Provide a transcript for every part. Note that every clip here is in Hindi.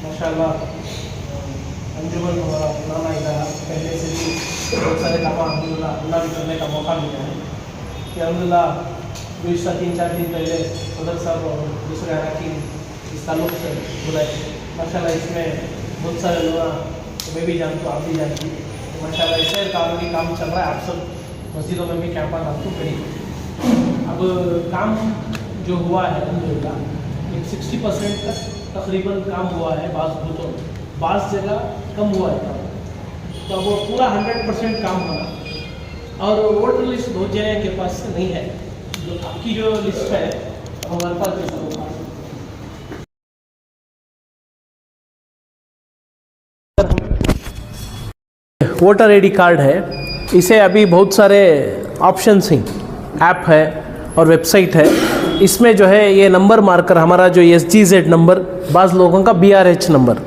माशाल्लाह अंजुमन हमारा पुराना इदारा पहले से भी बहुत सारे काम अल्हम्दुलिल्लाह अल्लाह भी करने का मौका मिला है कि अल्हम्दुलिल्लाह गुज़श्ता 3-4 दिन पहले सदर साहब और दूसरे अरकान इस ताल्लुक़ से बुलाए। माशाल्लाह इसमें बहुत सारे लोग, मैं भी जानता हूँ, आप भी जानती हैं, माशाल्लाह इससे काम चल रहा है। आप सब मस्जिदों में भी कैंपा आपको करेंगे। अब काम जो हुआ है अल्हम्दुलिल्लाह 60% तक तकरीबन काम हुआ है। बाज़ जगह कम हुआ है काम, तो अब वो पूरा 100% काम होना। और वोटर लिस्ट बहुत जगह के पास नहीं है, जो आपकी जो लिस्ट है हमारे पास भी वोटर आईडी कार्ड है। इसे अभी बहुत सारे ऑप्शंस हैं, ऐप है और वेबसाइट है। इसमें जो है ये नंबर मारकर हमारा जो SGZ नंबर, बाज़ लोगों का BRH नंबर,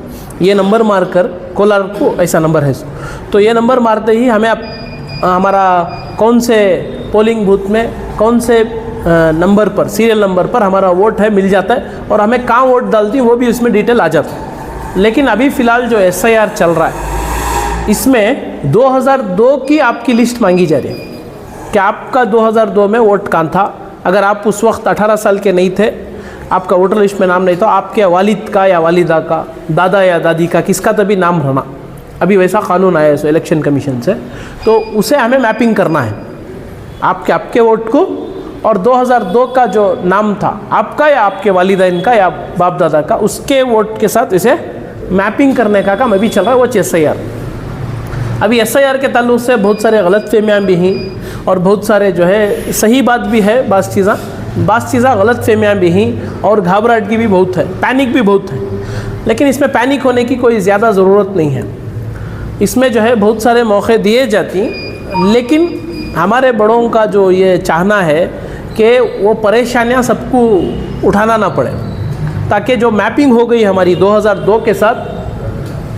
ये नंबर मारकर कोलार को ऐसा नंबर है, तो ये नंबर मारते ही हमें हमारा कौन से पोलिंग बूथ में कौन से नंबर पर, सीरियल नंबर पर हमारा वोट है मिल जाता है, और हमें कहाँ वोट डालती वो भी उसमें डिटेल आ जाता है। लेकिन अभी फ़िलहाल जो SIR चल रहा है इसमें 2002 की आपकी लिस्ट मांगी जा रही है कि आपका 2002 में वोट कहाँ था। अगर आप उस वक्त 18 साल के नहीं थे, आपका वोटर लिस्ट में नाम नहीं था, आपके वालिद का या वालिदा का, दादा या दादी का, किसका तभी नाम रहना। अभी वैसा कानून आया है इलेक्शन कमीशन से, तो उसे हमें मैपिंग करना है आपके वोट को, और 2002 का जो नाम था आपका या आपके वालिदैन का या बाप दादा का, उसके वोट के साथ इसे मैपिंग करने का काम अभी चल रहा है, वो SIR। अभी SIR के ताल्लुक़ से बहुत सारे गलतफहमियाँ भी हैं और बहुत सारे जो है सही बात भी है, बाज़ चीज़ें गलतफहमियाँ भी हैं और घबराहट की भी बहुत है, पैनिक भी बहुत है। लेकिन इसमें पैनिक होने की कोई ज़्यादा ज़रूरत नहीं है। इसमें जो है बहुत सारे मौके दिए जाती हैं, लेकिन हमारे बड़ों का जो ये चाहना है कि वो परेशानियाँ सबको उठाना ना पड़े, ताकि जो मैपिंग हो गई हमारी 2002 के साथ,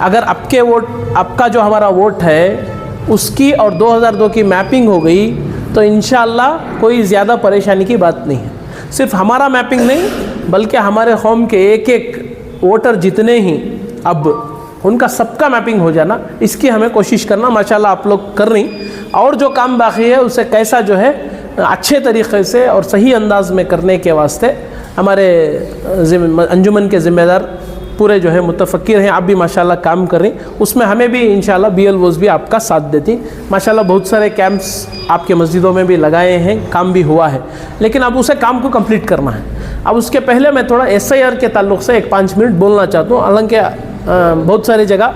अगर आपका जो हमारा वोट है उसकी और 2002 की मैपिंग हो गई तो इंशाअल्लाह कोई ज़्यादा परेशानी की बात नहीं है। सिर्फ हमारा मैपिंग नहीं, बल्कि हमारे कौम के एक वोटर जितने ही अब उनका सबका मैपिंग हो जाना, इसकी हमें कोशिश करना। माशाल्लाह आप लोग कर रही, और जो काम बाकी है उसे कैसा जो है अच्छे तरीक़े से और सही अंदाज में करने के वास्ते हमारे अंजुमन के ज़िम्मेदार पूरे जो है मुतफ़क्किर हैं। आप भी माशाल्लाह काम कर रही, उसमें हमें भी इंशाल्लाह BLOs भी आपका साथ देती। माशाल्लाह बहुत सारे कैंप्स आपके मस्जिदों में भी लगाए हैं, काम भी हुआ है, लेकिन अब उसे काम को कंप्लीट करना है। अब उसके पहले मैं थोड़ा SIR के ताल्लुक़ से 5 मिनट बोलना चाहता हूँ। हालांकि बहुत सारी जगह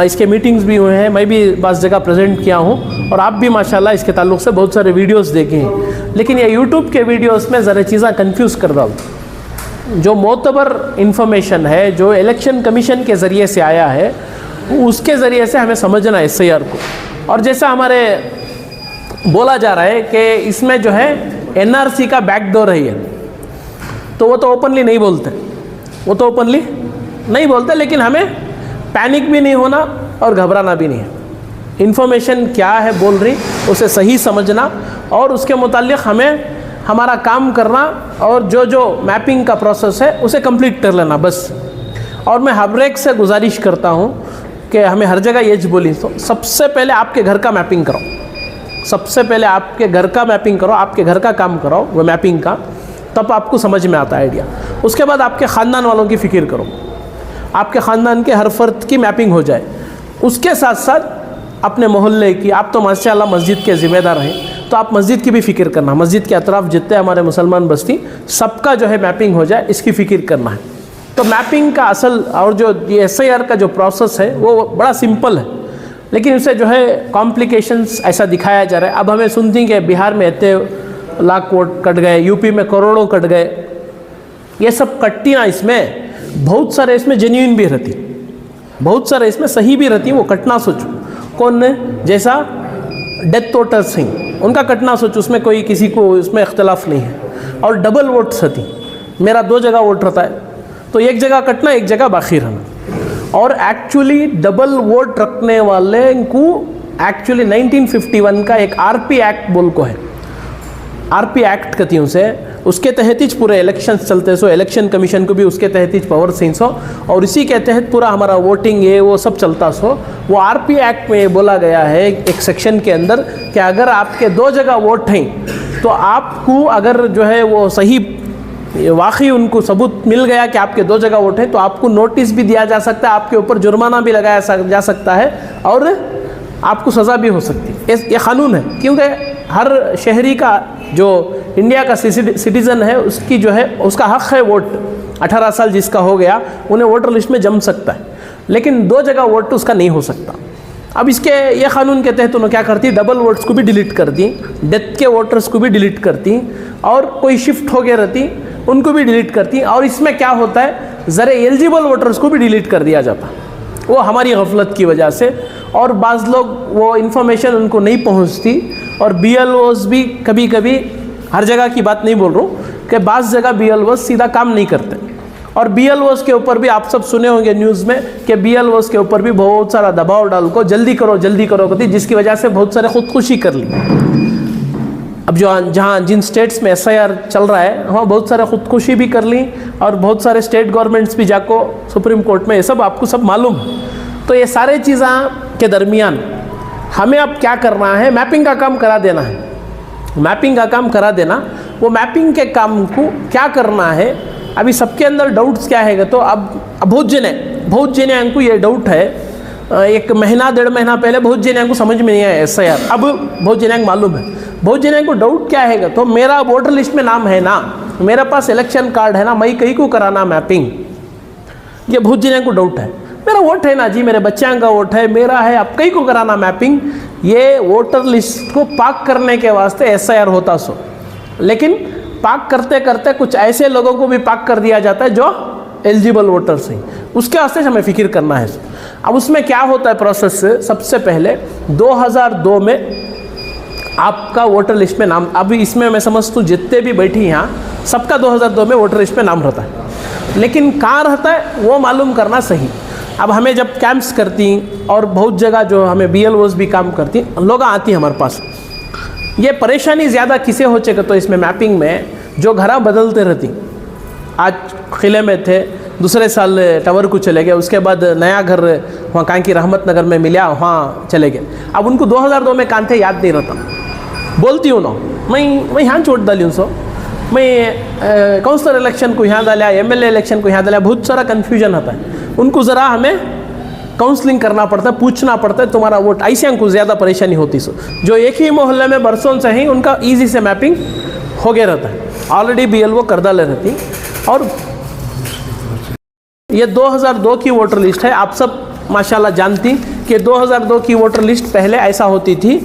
इसके मीटिंग्स भी हुए हैं, मैं भी बाज़ जगह प्रेजेंट किया हूँ, और आप भी माशाल्लाह इसके ताल्लुक़ से बहुत सारे वीडियोस देखे हैं। लेकिन ये यूट्यूब के वीडियोस में ज़रा चीज़ें कन्फ्यूज़ कर डालती। जो मोतबर इन्फॉर्मेशन है, जो इलेक्शन कमीशन के ज़रिए से आया है, उसके ज़रिए से हमें समझना है SIR को। और जैसा हमारे बोला जा रहा है कि इसमें जो है NRC का बैकडोर है, तो वो तो ओपनली नहीं बोलते, लेकिन हमें पैनिक भी नहीं होना और घबराना भी नहीं है। इन्फॉर्मेशन क्या है बोल रही, उसे सही समझना और उसके मुताल्लिक़ हमें हमारा काम करना, और जो मैपिंग का प्रोसेस है उसे कंप्लीट कर लेना बस। और मैं हर एक से गुजारिश करता हूँ कि हमें हर जगह ये बोली, तो सबसे पहले आपके घर का मैपिंग करो, आपके घर का काम कराओ वो मैपिंग का, तब आपको समझ में आता है आइडिया। उसके बाद आपके ख़ानदान वालों की फ़िक्र करो, आपके ख़ानदान के हर फ़र्द की मैपिंग हो जाए। उसके साथ साथ अपने मोहल्ले की, आप तो माशाल्लाह मस्जिद के ज़िम्मेदार हैं, तो आप मस्जिद की भी फ़िक्र करना। मस्जिद के अतराफ़ जितने हमारे मुसलमान बस्ती, सबका जो है मैपिंग हो जाए, इसकी फ़िक्र करना है। तो मैपिंग का असल और जो ये SIR का जो प्रोसेस है वो बड़ा सिंपल है, लेकिन उसे जो है कॉम्प्लिकेशंस ऐसा दिखाया जा रहा है। अब हमें सुनती हैं कि बिहार में इतने लाख वोट कट गए, यूपी में करोड़ों कट गए। ये सब कटती ना, इसमें बहुत सारे इसमें जेन्युइन भी रहती, बहुत सारे इसमें सही भी रहती, वो कटना सोचो। कौन ने, जैसा डेथ वोटर्स हैं, उनका कटना सोचो, उसमें कोई किसी को उसमें इख्तलाफ नहीं है। और डबल वोट्स रहती, मेरा 2 जगह वोट रहता है, तो एक जगह कटना, एक जगह बाकी रहना। और एक्चुअली डबल वोट रखने वाले को एक्चुअली 1951 का एक RP एक्ट बोल को है, आरपी एक्ट कहती हूँ से उसके तहत ही पूरे इलेक्शन चलते सो इलेक्शन कमीशन को भी उसके तहत ही पावर सिंह सो और इसी के तहत पूरा हमारा वोटिंग है वो सब चलता सो। वो आरपी एक्ट में बोला गया है एक सेक्शन के अंदर कि अगर आपके 2 जगह वोट हैं तो आपको अगर जो है वो सही वाकई उनको सबूत मिल गया कि आपके 2 जगह वोट हैं तो आपको नोटिस भी दिया जा सकता है, आपके ऊपर जुर्माना भी लगाया जा सकता है और आपको सज़ा भी हो सकती है। ये कानून है क्योंकि हर शहरी का जो इंडिया का सिटीज़न है उसकी जो है उसका हक़ है वोट। 18 साल जिसका हो गया उन्हें वोटर लिस्ट में जम सकता है, लेकिन 2 जगह वोट उसका नहीं हो सकता। अब इसके ये कानून के तहत उन्होंने क्या करती, डबल वोट्स को भी डिलीट कर दी, डेथ के वोटर्स को भी डिलीट करती और कोई शिफ्ट हो गए रहती उनको भी डिलीट करती। और इसमें क्या होता है ज़रे एलिजिबल वोटर्स को भी डिलीट कर दिया जाता, वो हमारी गफलत की वजह से। और बाज़ लोग वो इन्फॉर्मेशन उनको नहीं पहुंचती और BLOs भी कभी कभी, हर जगह की बात नहीं बोल रहा हूँ कि बाज़ जगह BLOs सीधा काम नहीं करते। और BLOs के ऊपर भी आप सब सुने होंगे न्यूज़ में कि BLOs के ऊपर भी बहुत सारा दबाव डाल को जल्दी करो करती, जिसकी वजह से बहुत सारे खुदकुशी कर ली। अब जहाँ जिन स्टेट्स में SIR चल रहा है वहाँ बहुत सारे खुदकुशी भी कर ली और बहुत सारे स्टेट गवर्नमेंट्स भी जाको सुप्रीम कोर्ट में, ये सब आपको सब मालूम है। तो ये सारे चीज़ें के दरमियान हमें अब क्या करना है, मैपिंग का काम करा देना है। मैपिंग का काम करा देना, वो मैपिंग के काम को क्या करना है, अभी सबके अंदर डाउट्स क्या है तो अब बहुत जने को ये डाउट है। 1 महीना 1.5 महीना पहले बहुत जने को समझ में नहीं आया SIR, अब बहुत जने को मालूम है। बहुत जने को डाउट क्या है तो मेरा वोटर लिस्ट में नाम है ना, मेरे पास इलेक्शन कार्ड है ना, मैं कहीं को कराना मैपिंग, ये बहुत जने को डाउट है। मेरा वोट है ना जी, मेरे बच्चों का वोट है, मेरा है, अब कहीं को कराना मैपिंग। ये वोटर लिस्ट को पाक करने के वास्ते SIR होता सो, लेकिन पाक करते करते कुछ ऐसे लोगों को भी पाक कर दिया जाता है जो एलिजिबल वोटर्स हैं, उसके वास्ते हमें फिक्र करना है। अब उसमें क्या होता है प्रोसेस, सबसे पहले 2002 में आपका वोटर लिस्ट में नाम, अभी इसमें मैं समझता हूँ जितने भी बैठी यहाँ सबका 2002 में वोटर लिस्ट में नाम रहता है, लेकिन कहाँ रहता है वो मालूम करना सही। अब हमें जब कैंप्स करती और बहुत जगह जो हमें BLOs भी काम करती, लोग आती हमारे पास, ये परेशानी ज़्यादा किसे हो चेगा तो इसमें मैपिंग में जो घर बदलते रहती, आज किले में थे, दूसरे साल टावर को चले गए, उसके बाद नया घर वहाँ कहाँ की रहमत नगर में मिला, वहाँ चले गए। अब उनको 2002 में कहाँ थे याद नहीं रहता, बोलती हूँ ना मैं यहाँ चोट डाली हूँ सो, मैं काउंसलर इलेक्शन को यहाँ डाला, MLA इलेक्शन को यहाँ डाला, बहुत सारा कन्फ्यूजन आता है। उनको ज़रा हमें काउंसलिंग करना पड़ता है, पूछना पड़ता है तुम्हारा वोट, ऐसे हमको ज़्यादा परेशानी होती सो। जो एक ही मोहल्ले में बरसों से हैं उनका ईजी से मैपिंग हो गया रहता है, ऑलरेडी BLO कर डाले रहती। और ये 2002 की वोटर लिस्ट है, आप सब माशाल्लाह जानती कि 2002 की वोटर लिस्ट पहले ऐसा होती थी,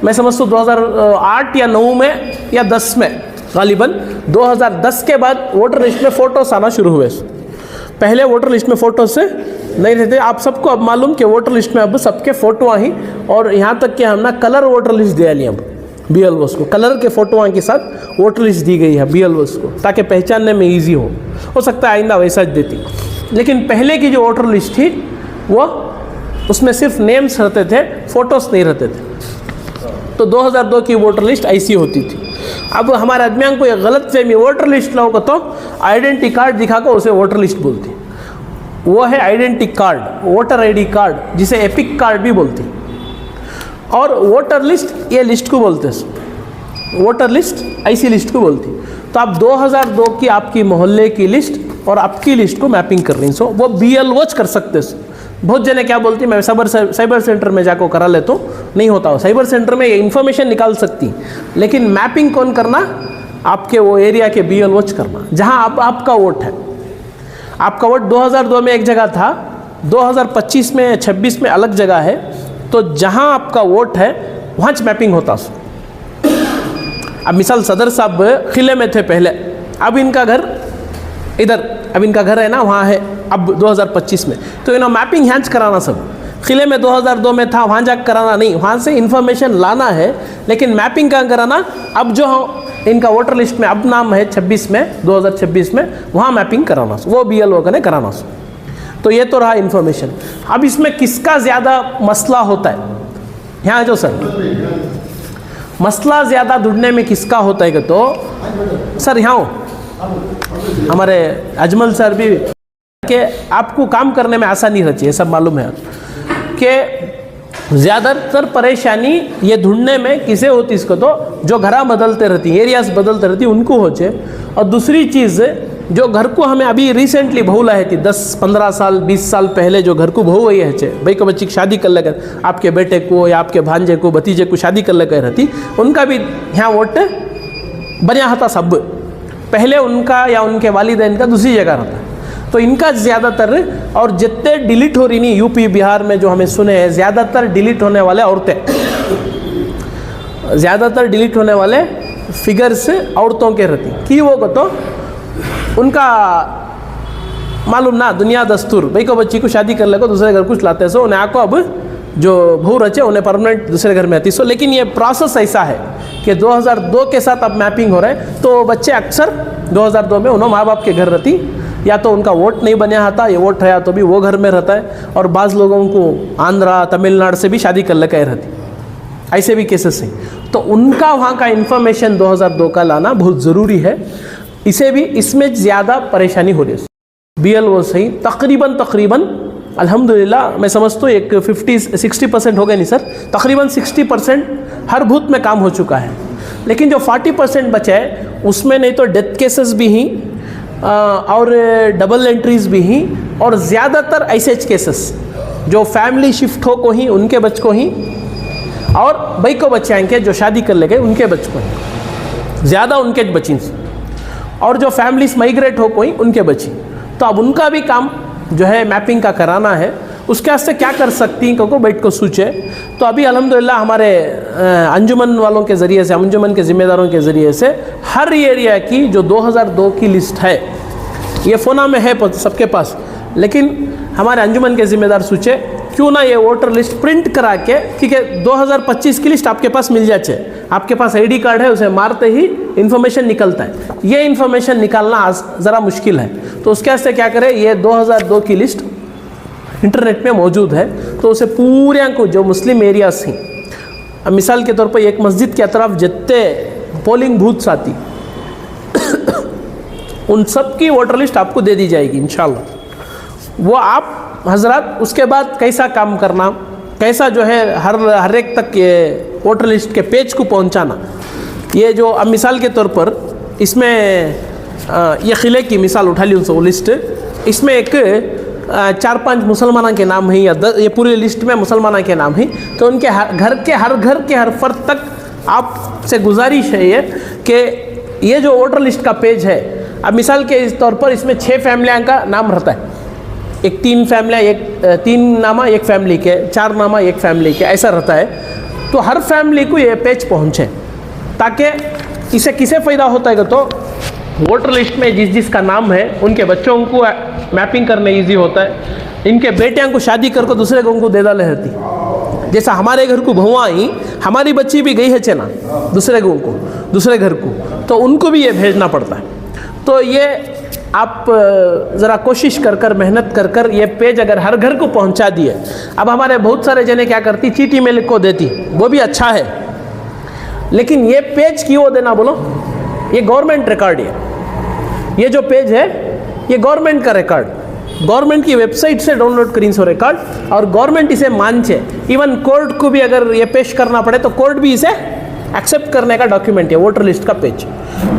मैं समझता हूँ 2008 या 9 में या 10 में, गालिबन 2010 के बाद वोटर लिस्ट में फ़ोटोस आना शुरू हुए। पहले वोटर लिस्ट में फ़ोटो से नहीं रहते, आप सबको अब मालूम कि वोटर लिस्ट में अब सबके फ़ोटो आई, और यहाँ तक कि हमने कलर वोटर लिस्ट दिया ली, अब BLOs को कलर के फ़ोटो के साथ वोटर लिस्ट दी गई है BLOs को, ताकि पहचानने में ईजी हो सकता है आइंदा वैसा देती। लेकिन पहले की जो वोटर लिस्ट थी वो उसमें सिर्फ नेम्स रहते थे, फ़ोटोस नहीं रहते थे। तो 2002 की वोटर लिस्ट ऐसी होती थी। अब हमारे आदमियों को ये गलत फहमी, वोटर लिस्ट लोगों को तो आइडेंटिटी कार्ड दिखा कर उसे वोटर लिस्ट बोलती, वो है identity card, voter ID card, जिसे एपिक कार्ड भी बोलती। और वोटर लिस्ट ये लिस्ट को बोलते हैं, वोटर लिस्ट ऐसी लिस्ट को बोलती। तो आप 2002 की आपकी मोहल्ले की लिस्ट और आपकी लिस्ट को मैपिंग कर रही सो वो BLOs कर सकते सो। बहुत जने क्या बोलती, मैं साइबर सेंटर में जाकर करा लेता हूँ, नहीं होता हो। साइबर सेंटर में ये इन्फॉर्मेशन निकाल सकती, लेकिन मैपिंग कौन करना, आपके वो एरिया के BLOs करना, जहाँ आपका वोट है। आपका वोट 2002 में एक जगह था, 2025 में 26 में अलग जगह है, तो जहाँ आपका वोट है वहाँ मैपिंग होता। अब मिसाल सदर साहब किले में थे पहले, अब इनका घर इधर, अब इनका घर है ना वहाँ है अब 2025 में, तो इन्होंने मैपिंग यहाँ कराना सब। किले में 2002 में था, वहाँ जाकर कराना नहीं, वहाँ से इन्फॉर्मेशन लाना है, लेकिन मैपिंग कहाँ कराना, अब जो इनका वोटर लिस्ट में अब नाम है 26 में 2026 में, वहाँ मैपिंग कराना, वो BLO ने कराना। तो ये तो रहा इन्फॉर्मेशन। अब इसमें किसका ज़्यादा मसला होता है यहाँ जो सर, मसला ज़्यादा ढूंढने में किसका होता है कि तो सर यहाँ हो हमारे अजमल सर भी कि आपको काम करने में आसानी रहती है, सब मालूम है कि ज़्यादातर परेशानी ये ढूंढने में किसे होती इसको तो जो घरा बदलते रहती एरियाज बदलते रहती उनको होचे। और दूसरी चीज़ जो घर को हमें अभी रिसेंटली बहू लाए थी 10-15 साल 20 साल पहले जो घर को बहू गई है भाई को बच्ची की शादी कर लगे आपके बेटे को या आपके भांजे को भतीजे को शादी कर लगे रहती उनका भी यहाँ वोट बनिया था सब पहले उनका या उनके वालिदैन का दूसरी जगह रहता तो इनका ज़्यादातर और जितने डिलीट हो रही नहीं यूपी बिहार में जो हमें सुने हैं ज़्यादातर डिलीट होने वाले औरतें ज़्यादातर डिलीट होने वाले फिगर्स औरतों के रहती कि वो को तो उनका मालूम ना दुनिया दस्तूर भाई को बच्ची को शादी कर लेको दूसरे घर कुछ लाते सो उन्हें आको अब जो बहू रचे उन्हें परमानेंट दूसरे घर में आती सो। लेकिन ये प्रोसेस ऐसा है कि 2002 के साथ अब मैपिंग हो रहा है तो बच्चे अक्सर 2002 में उन्होंने माँ बाप के घर रहती या तो उनका वोट नहीं बना था ये वोट है तो भी वो घर में रहता है और बाज़ लोगों को आंध्रा तमिलनाडु से भी शादी कर लेकर रहती ऐसे भी केसेस हैं तो उनका वहाँ का इन्फॉर्मेशन 2002 का लाना बहुत ज़रूरी है। इसे भी इसमें ज़्यादा परेशानी हो रही है BLO सही तकरीबन अल्हम्दुलिल्लाह मैं समझता हूँ एक 50-60% हो गए नहीं सर तकरीबन 60% हर बूथ में काम हो चुका है। लेकिन जो 40% बचा है उसमें नहीं तो डेथ केसेस भी ही और डबल एंट्रीज भी ही और ज़्यादातर ऐसे केसेस जो फैमिली शिफ्ट हो को ही उनके बच को ही और भाई को बच्चे आएंगे जो शादी कर ले गए उनके बच को ही ज़्यादा उनके बची और जो फैमिलीज माइग्रेट हो कोई उनके बची तो अब उनका भी काम जो है मैपिंग का कराना है। उसके वास्ते क्या कर सकती हैं क्योंकि बैठ को सोचे तो अभी अल्हम्दुलिल्लाह हमारे अंजुमन वालों के ज़रिए से अंजुमन के ज़िम्मेदारों के ज़रिए से हर एरिया की जो 2002 की लिस्ट है ये फ़ोना में है सबके पास लेकिन हमारे अंजुमन के ज़िम्मेदार सोचे क्यों ना ये वोटर लिस्ट प्रिंट करा के क्योंकि 2025 की लिस्ट आपके पास मिल जाए आपके पास ID कार्ड है उसे मारते ही इन्फॉर्मेशन निकलता है ये इन्फॉर्मेशन निकालना ज़रा मुश्किल है तो उसके वास्ते क्या करें ये 2002 की लिस्ट इंटरनेट में मौजूद है तो उसे पूरे को जो मुस्लिम एरियाज हैं मिसाल के तौर पर एक मस्जिद के अतराफ जितने पोलिंग बूथ्स आती उन सब की वोटर लिस्ट आपको दे दी जाएगी इंशाल्लाह। वो आप हजरत उसके बाद कैसा काम करना कैसा जो है हर एक तक ये वोटर लिस्ट के पेज को पहुंचाना ये जो अब मिसाल के तौर पर इसमें ये क़िले की मिसाल उठा ली उनसे वो लिस्ट इसमें एक 4-5 मुसलमानों के नाम हैं या ये पूरी लिस्ट में मुसलमानों के नाम हैं तो उनके घर के हर फर्द तक आपसे गुजारिश है ये कि ये जो वोटर लिस्ट का पेज है अब मिसाल के तौर पर इसमें 6 फैमिलियाँ का नाम रहता है एक 3 फैमिलियाँ 3 नामा एक फैमिली के 4 नामा एक फैमिली के ऐसा रहता है तो हर फैमिली को ये पेज पहुँचे ताकि इसे किसे फ़ायदा होता है तो वोटर लिस्ट में जिसका नाम है उनके बच्चों को मैपिंग करने इजी होता है इनके बेटियां को शादी करके दूसरे गाँव को दे डाले रहती जैसा हमारे घर को बहुआ ही हमारी बच्ची भी गई है चेना दूसरे गाँव को दूसरे घर को तो उनको भी ये भेजना पड़ता है। तो ये आप ज़रा कोशिश कर मेहनत कर ये पेज अगर हर घर को पहुंचा दिए अब हमारे बहुत सारे जने क्या करती चीटी में लिख को देती वो भी अच्छा है लेकिन ये पेज क्यों देना बोलो ये गवर्नमेंट रिकॉर्ड है ये जो पेज है ये गवर्नमेंट का रिकॉर्ड गवर्नमेंट की वेबसाइट से डाउनलोड करें सो रिकॉर्ड और गवर्नमेंट इसे मानचे इवन कोर्ट को भी अगर ये पेश करना पड़े तो कोर्ट भी इसे एक्सेप्ट करने का डॉक्यूमेंट है वोटर लिस्ट का पेज।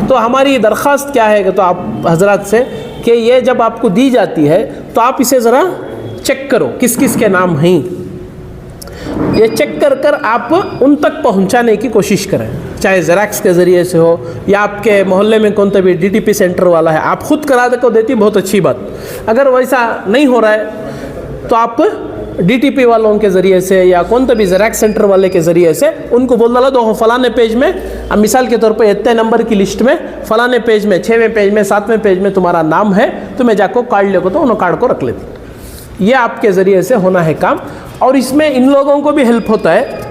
तो हमारी दरख्वास्त क्या है कि तो आप हजरात से कि ये जब आपको दी जाती है तो आप इसे ज़रा चेक करो किस किस के नाम हैं ये चेक कर आप उन तक पहुंचाने की कोशिश करें चाहे ज़ेरॉक्स के ज़रिए से हो या आपके मोहल्ले में कौन सा भी DTP सेंटर वाला है आप खुद करा दे को देती बहुत अच्छी बात। अगर वैसा नहीं हो रहा है तो आप DTP वालों के ज़रिए से या कौन सा भी ज़ेरॉक्स सेंटर वाले के ज़रिए से उनको बोल डाला दो फलाने पेज में अब मिसाल के तौर पर इतने नंबर की लिस्ट में फलाने पेज में 6वें पेज में 7वें पेज में तुम्हारा नाम है तो मैं जाको कार्ड ले को तो उन्होंने कार्ड को रख लेती। ये आपके ज़रिए से होना है काम और इसमें इन लोगों को भी हेल्प होता है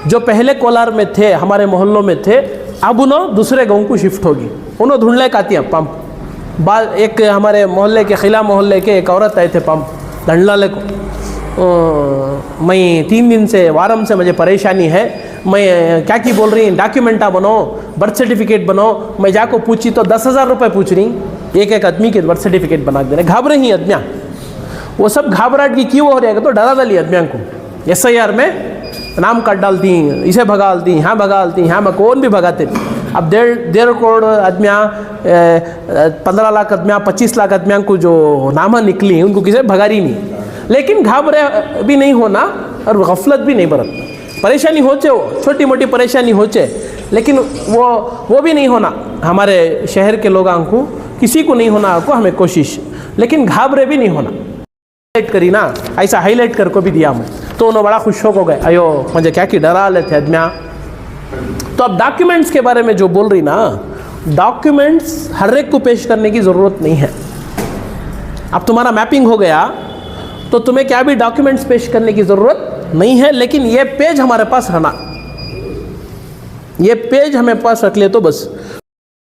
जो पहले कोलार में थे हमारे मोहल्लों में थे अब उन्होंने दूसरे गाँव को शिफ्ट होगी उन्होंने ढूंढने का आती है पंप एक हमारे मोहल्ले के खिला मोहल्ले के एक औरत आए थे पंप ढंडलाले को मैं 3 दिन से वारम से मुझे परेशानी है मैं क्या की बोल रही डॉक्यूमेंटा बनाओ, बर्थ सर्टिफिकेट बनाओ। मैं जाको पूछी तो 10,000 रुपये पूछ रही एक आदमी के बर्थ सर्टिफिकेट बना दे रहे। घाबरे ही आदमियाँ, वो सब घाबराहट की क्यों हो रहा है तो डरा डाली आदमियों को। SIR में नाम काट डालती, इसे भगा डालती, यहाँ भगा डालती, यहाँ कौन भी भगाते। अब 1.5 करोड़ आदमियाँ, 15 लाख आदमियाँ, 25 लाख आदमियों को जो नामा निकली उनको किसी भगा रही नहीं। लेकिन घाबरे भी नहीं होना और गफलत भी नहीं बरतना। परेशानी होचे, वो छोटी मोटी परेशानी होचे, लेकिन वो भी नहीं होना। हमारे शहर के लोगों को किसी को नहीं होना को हमें कोशिश, लेकिन घाबरे भी नहीं होना। हाईलाइट करी ना, ऐसा हाईलाइट कर को भी दिया मैं, तो उन्होंने बड़ा खुश हो गए। अयो मुझे क्या कि डरा लेते आदमियाँ। तो अब डॉक्यूमेंट्स के बारे में जो बोल रही ना, डॉक्यूमेंट्स हर एक को पेश करने की ज़रूरत नहीं है। अब तुम्हारा मैपिंग हो गया तो तुम्हें क्या भी डॉक्यूमेंट्स पेश करने की ज़रूरत नहीं है, लेकिन ये पेज हमारे पास रहना, ये पेज हमें पास रख ले तो बस।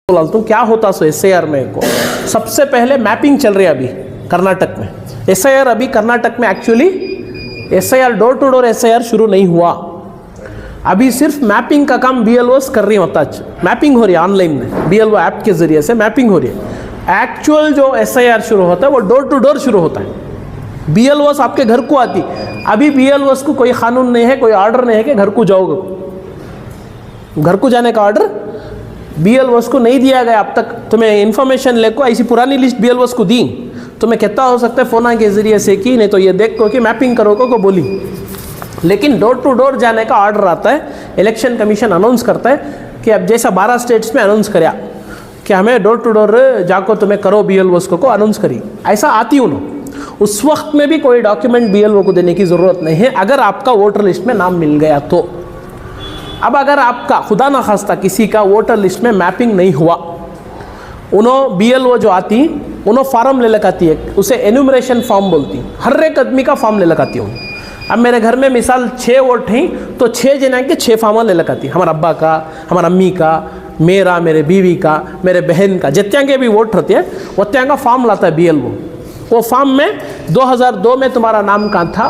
तो क्या होता सो SIR में को सबसे पहले मैपिंग चल रही है अभी कर्नाटक में। SIR अभी कर्नाटक में actually SIR door to door SIR शुरू नहीं हुआ, अभी सिर्फ मैपिंग का काम BLOs कर रही होता है। मैपिंग हो रही है ऑनलाइन में, BLO ऐप के ज़रिए से मैपिंग हो रही है। एक्चुअल जो SIR शुरू होता है वो डोर टू डोर शुरू होता है। BLOs आपके घर को आती, अभी BLOs को कोई कानून नहीं है, कोई ऑर्डर नहीं है कि घर को जाओगे। घर को जाने का ऑर्डर BLOs को नहीं दिया गया अब तक। तुम्हें इन्फॉर्मेशन लेको ऐसी पुरानी लिस्ट BLOs को दी, तुम्हें कहता हो सकता है फ़ोन के ज़रिए से की, नहीं तो ये देख को कि मैपिंग करो को बोली। लेकिन डोर टू डोर जाने का ऑर्डर आता है, इलेक्शन कमीशन अनाउंस करता है कि अब जैसा 12 स्टेट्स में अनाउंस कराया कि हमें डोर टू डोर जाको तुम्हें करो BLOs को अनाउंस करी, ऐसा आती हूँ। उस वक्त में भी कोई डॉक्यूमेंट BLO को देने की ज़रूरत नहीं है अगर आपका वोटर लिस्ट में नाम मिल गया तो। अब अगर आपका खुदा ना खास्ता किसी का वोटर लिस्ट में मैपिंग नहीं हुआ, उन्होंने BLO जो आती उन्होंने फार्म ले लगाती है, उसे एन्यूमरेशन फॉर्म बोलती, हर एक आदमी का फॉर्म ले लगाती हूँ। अब मेरे घर में मिसाल 6 वोट हैं तो 6 जना के 6 फॉर्म ले लगाती, हमारे अब्बा का, हमारे अम्मी का, मेरा, मेरे बीवी का, मेरे बहन का, जितने के भी वोट रहते हैं उतने का फॉर्म लाता है BLO। वो फॉर्म में 2002 में तुम्हारा नाम कहाँ था,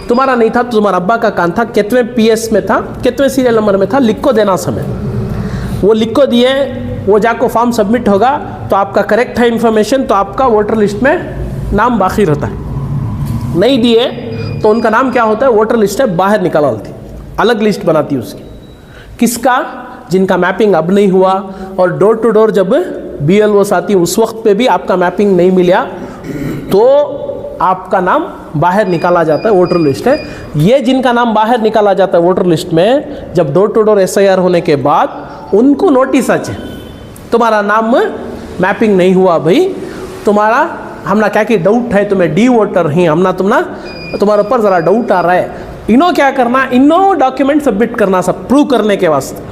तुम्हारा नहीं था तो तुम्हारा अब्बा का कहाँ था, कितवें PS में था, कितवें सीरियल नंबर में था, लिख को देना समय। वो लिख को दिए, वो जाको फॉर्म सबमिट होगा तो आपका करेक्ट है इन्फॉर्मेशन, तो आपका वोटर लिस्ट में नाम बाकी रहता है। नहीं दिए तो उनका नाम क्या होता है, वोटर लिस्ट है बाहर निकाल डालती, अलग लिस्ट बनाती उसकी। किसका, जिनका मैपिंग अब नहीं हुआ। और डोर टू डोर जब BLOs आती उस वक्त पे भी आपका मैपिंग नहीं मिला तो आपका नाम बाहर निकाला जाता है, वोटर लिस्ट है ये। जिनका नाम बाहर निकाला जाता है वोटर लिस्ट में, जब डोर टू डोर SIR होने के बाद उनको नोटिस आचे, तुम्हारा नाम मैपिंग नहीं हुआ भाई, तुम्हारा हमना क्या कि डाउट है, तुम्हें डी वोटर ही हमना तुम्हारे ऊपर ज़रा डाउट आ रहा है। इन्हों क्या करना, इन्हों डॉक्यूमेंट सबमिट करना, सब प्रूव करने के वास्ते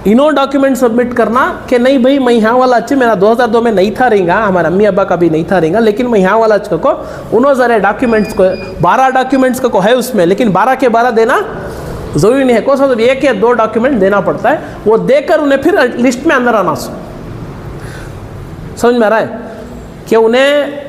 इन्हों डॉक्यूमेंट सबमिट करना कि नहीं भाई मैं यहाँ वाला अच्छे, मेरा 2002 में नहीं था रहेगा, हमारे अम्मी अब्बा का भी नहीं था रहेगा, लेकिन मैं यहाँ वाला अच्छे को उन्होंने ज़रा डॉक्यूमेंट्स को 12 डॉक्यूमेंट्स को है उसमें, लेकिन 12 के 12 देना ज़रूरी नहीं है। कौन सा तो 1 या 2 डॉक्यूमेंट देना पड़ता है, वो देकर उन्हें फिर लिस्ट में अंदर आना। समझ में आ रहा है कि उन्हें